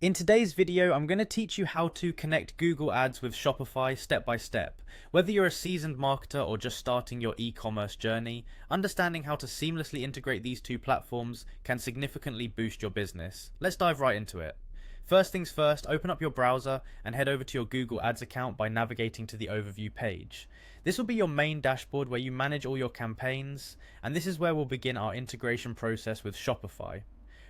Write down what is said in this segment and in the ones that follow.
In today's video, I'm going to teach you how to connect Google Ads with Shopify step by step. Whether you're a seasoned marketer or just starting your e-commerce journey, understanding how to seamlessly integrate these two platforms can significantly boost your business. Let's dive right into it. First things first, open up your browser and head over to your Google Ads account by navigating to the overview page. This will be your main dashboard where you manage all your campaigns, and this is where we'll begin our integration process with Shopify.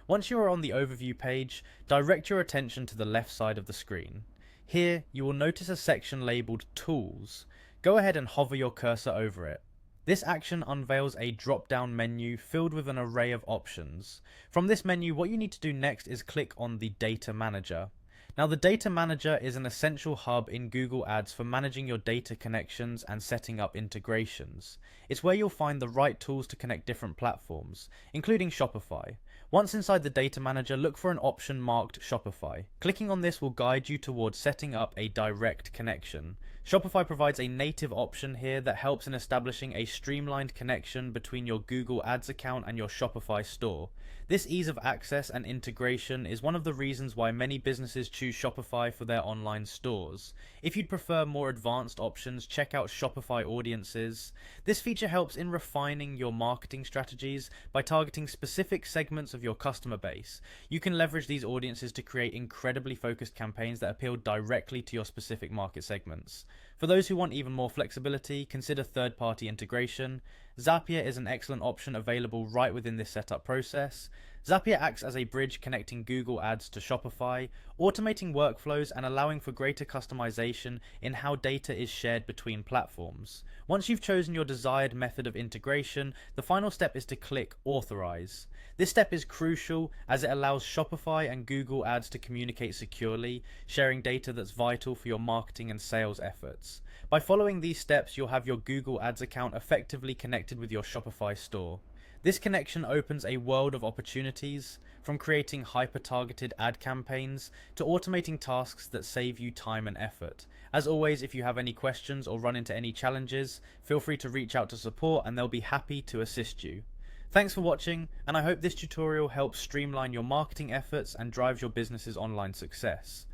Once you are on the overview page, direct your attention to the left side of the screen. Here, you will notice a section labeled Tools. Go ahead and hover your cursor over it. This action unveils a drop-down menu filled with an array of options. From this menu, what you need to do next is click on the Data Manager. Now, the Data Manager is an essential hub in Google Ads for managing your data connections and setting up integrations. It's where you'll find the right tools to connect different platforms, including Shopify. Once inside the Data Manager, look for an option marked Shopify. Clicking on this will guide you towards setting up a direct connection. Shopify provides a native option here that helps in establishing a streamlined connection between your Google Ads account and your Shopify store. This ease of access and integration is one of the reasons why many businesses choose Shopify for their online stores. If you'd prefer more advanced options, check out Shopify Audiences. This feature helps in refining your marketing strategies by targeting specific segments of your customer base. You can leverage these audiences to create incredibly focused campaigns that appeal directly to your specific market segments. For those who want even more flexibility, consider third-party integration. Zapier is an excellent option available right within this setup process. Zapier acts as a bridge connecting Google Ads to Shopify, automating workflows and allowing for greater customization in how data is shared between platforms. Once you've chosen your desired method of integration, the final step is to click Authorize. This step is crucial as it allows Shopify and Google Ads to communicate securely, sharing data that's vital for your marketing and sales efforts. By following these steps, you'll have your Google Ads account effectively connected with your Shopify store. This connection opens a world of opportunities, from creating hyper-targeted ad campaigns to automating tasks that save you time and effort. As always, if you have any questions or run into any challenges, feel free to reach out to support and they'll be happy to assist you. Thanks for watching, and I hope this tutorial helps streamline your marketing efforts and drives your business's online success.